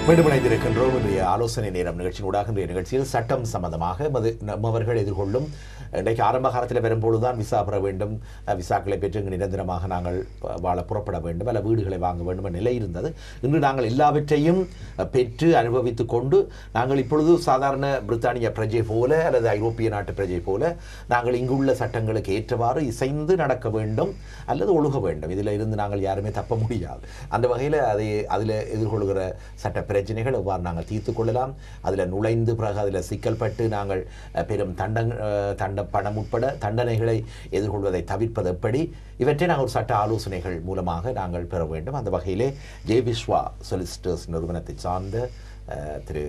மீண்டும் இணைந்திருக்கின்றோம். இன்றைய ஆலோசனை நேரம் நிகழ்ச்சியினூடாக இன்றைய நிகழ்ச்சியில் சட்டம் சம்பந்தமாக நம்மவர்கள் எதிர்கொள்ளும் இன்றைக்கு ஆரம்ப காலத்தில் வரும்பொழுதுதான் விசா பெற வேண்டும், விசாக்களை பெற்று இங்கு நிரந்தரமாக நாங்கள் வாழ புறப்பட வேண்டும், அல்ல வீடுகளை வாங்க வேண்டும் என்ற நிலை இருந்தது. இன்று நாங்கள் எல்லாவற்றையும் பெற்று அனுபவித்துக் கொண்டு நாங்கள் இப்பொழுது சாதாரண பிரித்தானிய பிரஜை போல அல்லது ஐரோப்பிய நாட்டு பிரஜை போல நாங்கள் இங்குள்ள சட்டங்களுக்கு ஏற்றவாறு இசைந்து நடக்க வேண்டும் அல்லது ஒழுக வேண்டும். இதில் இருந்து நாங்கள் யாருமே தப்ப முடியாது. அந்த வகையில் அதில் எதிர்கொள்கிற சட்ட பிரச்சனைகள் எவ்வாறு நாங்கள் தீர்த்து கொள்ளலாம், அதில் நுழைந்து பிறகு அதில் சிக்கல்பட்டு நாங்கள் பெரும் பணம் உட்பட தண்டனைகளை எதிர்கொள்வதை தவிர்ப்பது எப்படி, இவற்றை நாங்கள் ஒரு சட்ட ஆலோசனைகள் மூலமாக நாங்கள் பெற வேண்டும். அந்த வகையிலே ஜெய்விஸ்வா சொலிசிட்டர்ஸ் நிறுவனத்தை சார்ந்த திரு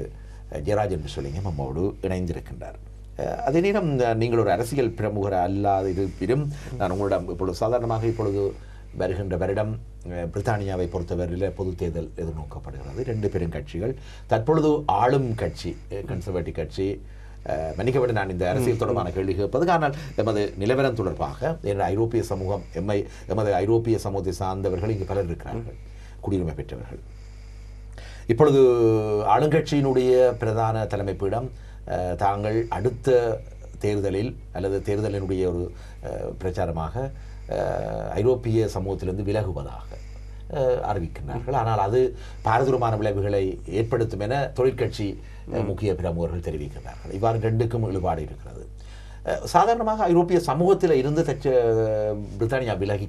ஜெயராஜன் பிஸ்வலிங்கம் நம்மோடு இணைந்திருக்கின்றார். அதே நேரம் நீங்கள் ஒரு அரசியல் பிரமுகர் அல்லாத இருப்பினும் நான் உங்களிடம் இப்பொழுது சாதாரணமாக இப்பொழுது வருகின்ற வருடம் பிரித்தானியாவை பொறுத்தவரையில் பொது தேர்தல் எதிர்நோக்கப்படுகிறது. 2 பெரும் கட்சிகள், தற்பொழுது ஆளும் கட்சி கன்சர்வேட்டிவ் கட்சி, மன்னிக்கவிட நான் இந்த அரசியல் தொடர்பான கேள்வி கேட்பது, ஆனால் எமது நிலவரம் தொடர்பாக ஐரோப்பிய சமூகம் எமது ஐரோப்பிய சமூகத்தை சார்ந்தவர்கள் இங்கு பலர் இருக்கிறார்கள், குடியுரிமை பெற்றவர்கள். இப்பொழுது ஆளுங்கட்சியினுடைய பிரதான தலைமைப்பிடம் தாங்கள் அடுத்த தேர்தலில் அல்லது தேர்தலினுடைய ஒரு பிரச்சாரமாக ஐரோப்பிய சமூகத்திலிருந்து விலகுவதாக அறிவிக்கின்றார்கள். ஆனால் அது பாரதூரமான விளைவுகளை ஏற்படுத்தும் என தொழிற்கட்சி முக்கிய பிரமுகர்கள் தெரிவிக்கிறார்கள். இவ்வாறு 2க்கும் இழுபாடு இருக்கிறது. சாதாரணமாக ஐரோப்பிய சமூகத்தில் இருந்து பிரித்தானியா விலகி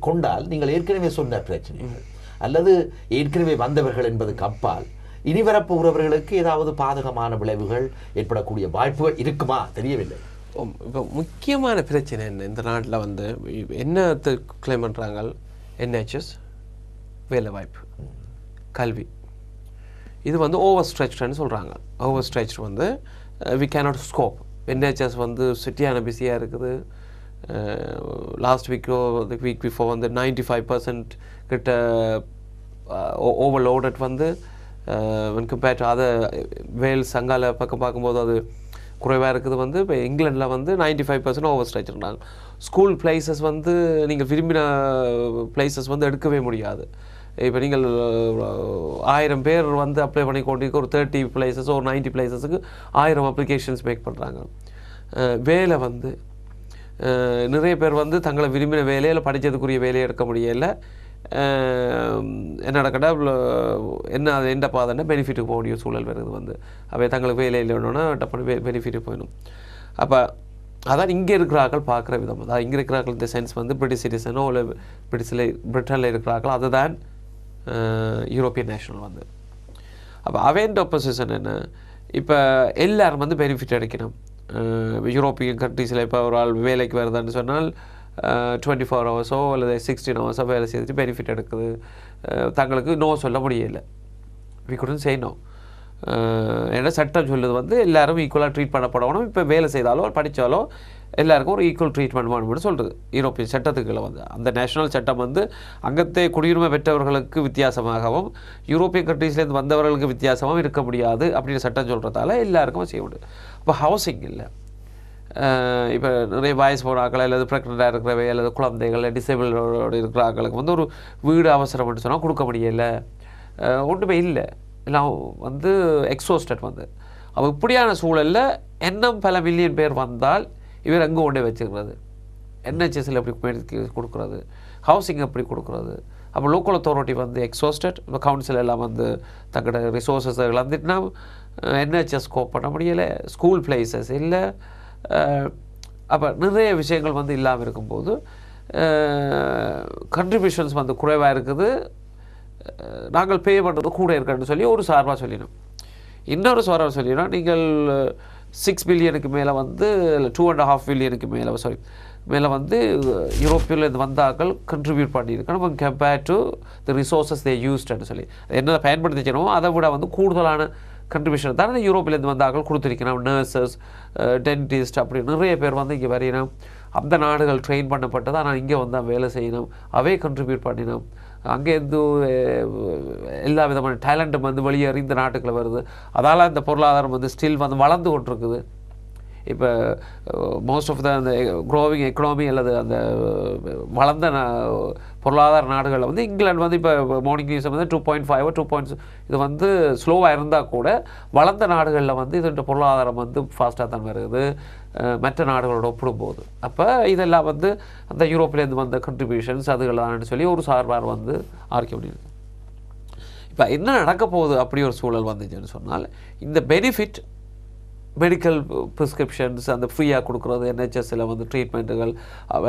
கொண்டால் நீங்கள் ஏற்கனவே சொன்ன பிரச்சனைகள் அல்லது ஏற்கனவே வந்தவர்கள் என்பதுக்கு அப்பால் இனி வரப்போகிறவர்களுக்கு ஏதாவது பாதகமான விளைவுகள் ஏற்படக்கூடிய வாய்ப்புகள் இருக்குமா தெரியவில்லை. இப்போ முக்கியமான பிரச்சனை என்ன இந்த நாட்டில் என்ன கிளைம் பண்ணுறாங்க, என்ஹெச்எஸ், வேலை வாய்ப்பு, கல்வி, இது ஓவர் ஸ்ட்ரெச்டுன்னு சொல்கிறாங்க. Over stretch we cannot scope. NHS சிட்டியான பிஸியாக இருக்குது. லாஸ்ட் வீக்கோ வீக் பிஃபோர் 95% கிட்ட overloaded compared to other Wales அங்கால பக்கம் பார்க்கும்போது அது குறைவாக இருக்குது. இப்போ இங்கிலாண்டில் 95% ஓவர் ஸ்ட்ரெச் இருந்தாங்க. ஸ்கூல் பிளேசஸ் நீங்கள் விரும்பின பிளேசஸ் எடுக்கவே முடியாது. இப்போ நீங்கள் 1000 பேர் அப்ளை பண்ணி கொண்டிருக்க ஒரு 30 பிளேசஸ் ஒரு 90 பிளேசஸுக்கு 1000 அப்ளிகேஷன்ஸ் மேக் பண்ணுறாங்க. வேலை நிறைய பேர் தங்களை விரும்பின வேலையில் படித்ததுக்குரிய வேலையை எடுக்க முடியலை. என்ன நடக்கட்டா அது எந்த பாதன்னா பெனிஃபிட்டுக்கு போக வேண்டிய சூழல் வருது. அவை தங்களுக்கு வேலை இல்லைன்னா டப்புனு பெனிஃபிட்டுக்கு போயிடும். அப்போ அதான் இங்கே இருக்கிறார்கள் பார்க்குற விதம். அதான் இங்கே இருக்கிறார்கள் இந்த சென்ஸ் பிரிட்டிஷ் சிட்டிசனோ இல்லை பிரிட்டனில் இருக்கிறார்கள், அதுதான் யூரோப்பியன் நேஷனல். அப்போ அவேண்ட பொசிஷன் என்ன, இப்போ எல்லோரும் பெனிஃபிட் அடிக்கணும். யூரோப்பியன் கண்ட்ரீஸில் இப்போ ஒரு ஆள் வேலைக்கு வருதான்னு சொன்னால் 24 ஹவர்ஸோ அல்லது 16 ஹவர்ஸோ வேலை செய்துட்டு பெனிஃபிட் எடுக்குது. தங்களுக்கு நோ சொல்ல முடியலை. We couldn't say no. ஏன்னா சட்டம் சொல்லுது எல்லோரும் ஈக்குவலாக ட்ரீட் பண்ணப்படணும். இப்போ வேலை செய்தாலோ படித்தாலோ எல்லாருக்கும் ஒரு ஈக்குவல் ட்ரீட்மெண்ட் வேணும்னு சொல்கிறது யூரோப்பியன் சட்டத்துக்களை. அந்த நேஷனல் சட்டம் அங்கத்தே குடியுரிமை பெற்றவர்களுக்கு வித்தியாசமாகவும் யூரோப்பியன் கண்ட்ரீஸ்லேருந்து வந்தவர்களுக்கு வித்தியாசமாகவும் இருக்க முடியாது அப்படின்னு சட்டம் சொல்கிறதால எல்லாருக்கும் செய்ய முடியும். இப்போ ஹவுசிங் இல்லை. இப்போ நிறைய வயசு போன ஆக்கள் அல்லது ப்ரெக்னெண்ட்டாக இருக்கிறவை அல்லது குழந்தைகள் டிசேபிளோடு இருக்கிற ஆக்களுக்கு ஒரு வீடு அவசரம்னு சொன்னால் கொடுக்க முடியலை, ஒன்றுமே இல்லை, எல்லாம் எக்ஸோஸ்டட் அப்போ இப்படியான சூழலில் இன்னும் பல மில்லியன் பேர் வந்தால் இவர் அங்கே கொண்டே வச்சுக்கிறது, என்ஹெச்எஸ்ஸில் எப்படி கொடுக்குறது, ஹவுசிங் எப்படி கொடுக்குறது. அப்போ லோக்கல் அத்தாரிட்டி எக்ஸாஸ்டட், கவுன்சில் எல்லாம் தங்களோட ரிசோர்ஸஸ் இழந்துட்டுனா என்ஹெச்எஸ் ஸ்கோப் பண்ண முடியலை, ஸ்கூல் பிளேசஸ் இல்லை. அப்போ நிறைய விஷயங்கள் இல்லாமல் இருக்கும்போது கண்ட்ரிபியூஷன்ஸ் குறைவாக இருக்குது, நாங்கள் பே பண்ணுறது கூட இருக்குன்னு சொல்லி ஒரு சார்பாக சொல்லிடணும். இன்னொரு சார்பாக சொல்லிடணும், நீங்கள் 6 பில்லியனுக்கு மேலே 2.5 பில்லியனுக்கு மேலே யூரோப்பியிலேருந்து வந்தாக்கள் கண்ட்ரிபியூட் பண்ணியிருக்கணும் கம்பேர்ட் டு தி ரிசோர்ஸஸ் தே யூஸ்டுன்னு சொல்லி என்ன பயன்படுத்திக்கணுமோ அதை விட கூடுதலான கண்ட்ரிபியூஷன் தான் யூரோப்பிலேருந்து வந்தாக்கள் கொடுத்துருக்கணும். நர்சஸ், டென்டிஸ்ட், அப்படி நிறைய பேர் இங்கே வரையணும். அந்த நாடுகள் ட்ரெயின் பண்ணப்பட்டது, ஆனால் இங்கே வேலை செய்யணும், அவே கண்ட்ரிபியூட் பண்ணினோம். அங்கேருந்து எல்லா விதமான டேலண்ட்டும் வெளியேறி இந்த நாட்டுக்குள்ள வருது. அதால் இந்த பொருளாதாரம் ஸ்டில் வளர்ந்து கொண்டிருக்குது. இப்போ மோஸ்ட் ஆஃப் த அந்த க்ரோவிங் எக்கனாமி அல்லது அந்த வளர்ந்த பொருளாதார நாடுகளில் வந்து இங்கிலாந்து வந்து இப்போ மார்னிங் நியூஸ் வந்து 2.5 2. இது வந்து ஸ்லோவாக இருந்தால் கூட வளர்ந்த நாடுகளில் வந்து இதோட பொருளாதாரம் வந்து ஃபாஸ்ட்டாக தான் வருது மற்ற நாடுகளோட ஒப்பிடும்போது. அப்போ இதெல்லாம் வந்து அந்த யூரோப்லேருந்து வந்த கண்ட்ரிபியூஷன்ஸ் அதுகள்தான் சொல்லி ஒரு சார்பார் வந்து ஆர்கியூ பண்ணியிருக்கு. இப்போ என்ன நடக்க போகுது அப்படி ஒரு சூழல் வந்துச்சுன்னு சொன்னால், இந்த பெனிஃபிட் மெடிக்கல் ப்ரிஸ்கிரிப்ஷன்ஸ் அந்த ஃப்ரீயாக கொடுக்குறது, NHSல வந்து ட்ரீட்மெண்ட்டுகள்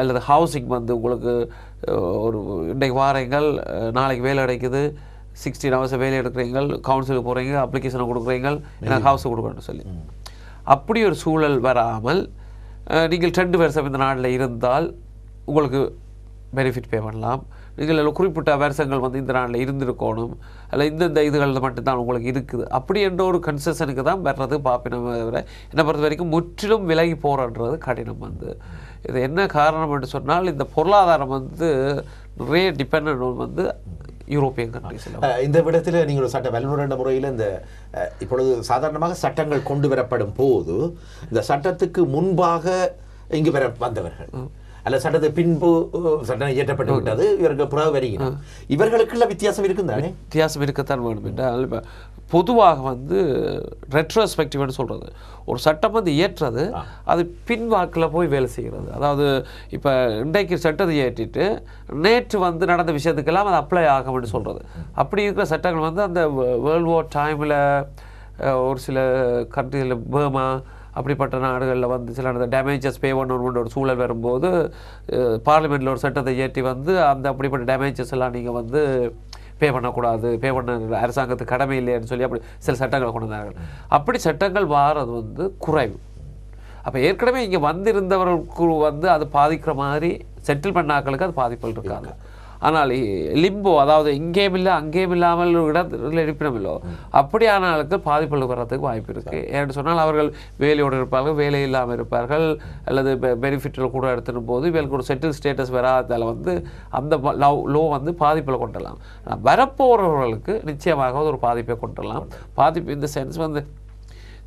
அல்லது ஹவுசிங் வந்து உங்களுக்கு ஒரு இன்றைக்கு வாரங்கள் நாளைக்கு வேலை கிடைக்குது, 16 hours வேலை எடுக்கிறீங்க, கவுன்சிலுக்கு போகிறீங்க, அப்ளிகேஷனை கொடுக்குறீங்க, எனக்கு ஹவுஸ் கொடுக்கணும்னு சொல்லி. அப்படி ஒரு சூழல் வராமல் நீங்கள் 2 வருஷம் இந்த நாட்டில் இருந்தால் உங்களுக்கு பெனிஃபிட் பே பண்ணலாம். நீங்கள் குறிப்பிட்ட வருஷங்கள் வந்து இந்த நாட்டில் இருந்திருக்கணும், அல்ல இந்தந்த இதுகளில் மட்டும்தான் உங்களுக்கு இருக்குது அப்படி என்ற ஒரு கன்செஷனுக்கு தான் வர்றது பார்ப்பினம். என்னை பொறுத்த வரைக்கும் முற்றிலும் விலகி போகிறன்றது கடினம். வந்து இது என்ன காரணம் என்று சொன்னால், இந்த பொருளாதாரம் வந்து நிறைய டிபெண்ட் வந்து யூரோப்பியன் கண்ட்ரீஸில். இந்த விடத்தில் நீங்கள் ஒரு சட்ட வல்லுநர் என்ற முறையில் இந்த இப்பொழுது சாதாரணமாக சட்டங்கள் கொண்டு வரப்படும் போது இந்த சட்டத்துக்கு முன்பாக இங்கு வந்தவர்கள் அல்ல சட்டத்தை பின்பு சட்டம் இயற்றப்பட்டு விட்டது, இவர்கள் புற வருகிறார், இவர்களுக்குள்ள வித்தியாசம் இருக்குதானே? வித்தியாசம் இருக்கத்தான் வேணும் என்றால், இப்போ பொதுவாக வந்து ரெட்ரோஸ்பெக்டிவ்னு சொல்கிறது, ஒரு சட்டம் வந்து இயற்றுறது அது பின்வாக்கில் போய் வேலை செய்கிறது. அதாவது இப்போ இன்றைக்கு சட்டத்தை ஏற்றிட்டு நேற்று வந்து நடந்த விஷயத்துக்கெல்லாம் அது அப்ளை ஆகும்னு சொல்கிறது. அப்படி இருக்கிற சட்டங்கள் வந்து அந்த வேர்ல்டு வார் டைமில் ஒரு சில கண்ட்ரியில் பர்மா அப்படிப்பட்ட நாடுகளில் வந்து சில டேமேஜஸ் பே பண்ணணுன்ற ஒரு சூழல் வரும்போது பார்லிமெண்ட்டில் ஒரு சட்டத்தை ஏற்றி வந்து அந்த அப்படிப்பட்ட டேமேஜஸ் எல்லாம் நீங்கள் வந்து பே பண்ணக்கூடாது, பே பண்ண அரசாங்கத்துக்கு கடமை இல்லைன்னு சொல்லி அப்படி சில சட்டங்களை கொண்டு வந்தார்கள். அப்படி சட்டங்கள் வாரது வந்து குறைவு. அப்போ ஏற்கனவே இங்கே வந்திருந்தவர்களுக்கு வந்து அது பாதிக்கிற மாதிரி செட்டில் பண்ணாக்களுக்கு அது பாதிப்புகள் இருக்காங்க. ஆனால் லிம்போ, அதாவது இங்கேயும் இல்லை அங்கேயும் இல்லாமல் இடத்துல இருப்பிடமில்லோ அப்படியான ஆளுக்கு பாதிப்புகள் வர்றதுக்கு வாய்ப்பு இருக்குது. ஏன்னு சொன்னால் அவர்கள் வேலையோடு இருப்பார்கள், வேலை இல்லாமல் இருப்பார்கள், அல்லது பெனிஃபிட்டில் கூட எடுத்துகிட்டு போது இவர்களுக்கு ஒரு செட்டில் ஸ்டேட்டஸ் வராதால் வந்து அந்த லோ வந்து பாதிப்பில் கொண்டுடலாம். வரப்போகிறவர்களுக்கு நிச்சயமாக ஒரு பாதிப்பை கொண்டுடலாம். பாதிப்பு இந்த சென்ஸ் வந்து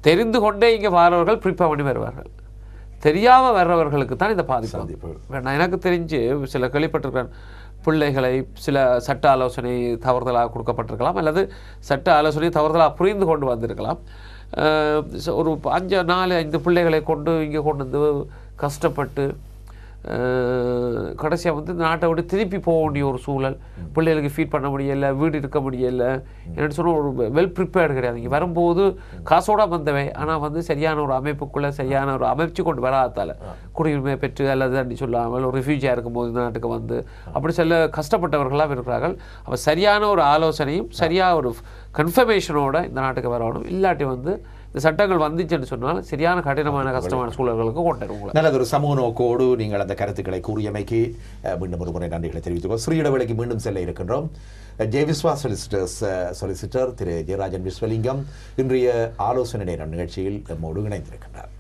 தெரிந்து கொண்டே இங்கே வரவர்கள் ப்ரிப்பேர் பண்ணி வருவார்கள், தெரியாமல் வர்றவர்களுக்கு தான் இந்த பாதிப்பு. நான் எனக்கு தெரிஞ்சு சில கேள்விப்பட்டிருக்கிறேன், பிள்ளைகளை சில சட்ட ஆலோசனை தவறுதலாக கொடுக்கப்பட்டிருக்கலாம், அல்லது சட்ட ஆலோசனை தவறுதலாக புரிந்து கொண்டு வந்திருக்கலாம். ஒரு 4-5 பிள்ளைகளை கொண்டு இங்கே கொண்டு வந்து கஷ்டப்பட்டு கடைசியாக வந்து நாட்டை விட்டு திருப்பி போக வேண்டிய ஒரு சூழல், பிள்ளைகளுக்கு ஃபீட் பண்ண முடியலை, வீடு இருக்க முடியலை. என்னென்னு சொன்னால் ஒரு வெல் ப்ரிப்பேர்டு கிடையாது. இங்கே வரும்போது காசோட வந்தவை, ஆனால் வந்து சரியான ஒரு அமைப்புக்குள்ளே சரியான ஒரு அமைச்சு கொண்டு வராதால் குடியுரிமை பெற்று அல்லது அப்படி சொல்லாமல் ஒரு ரிஃப்யூஜியாக இருக்கும்போது இந்த நாட்டுக்கு வந்து அப்படி சில கஷ்டப்பட்டவர்களாக இருக்கிறார்கள். அப்போ சரியான ஒரு ஆலோசனையும் சரியாக ஒரு கன்ஃபர்மேஷனோட இந்த நாட்டுக்கு வரணும். இல்லாட்டி வந்து இந்த சட்டங்கள் வந்துச்சுன்னு சொன்னால் சரியான கடினமான கஷ்டமான சூழல்களுக்கு கொண்டு நல்லது. ஒரு சமூக நோக்கோடு நீங்கள் அந்த கருத்துக்களை கூறியமைக்கு மீண்டும் ஒரு முறை நன்றிகளை தெரிவித்துக்கோம். சிறிய இடைவெளிக்கு மீண்டும் செல்ல இருக்கின்றோம். ஜெயவிஸ்வா சொலிசிட்டர் திரு ஜெயராஜன் விஸ்வலிங்கம் இன்றைய ஆலோசனை நேரம் நிகழ்ச்சியில் நம்மோடு இணைந்திருக்கின்றார்.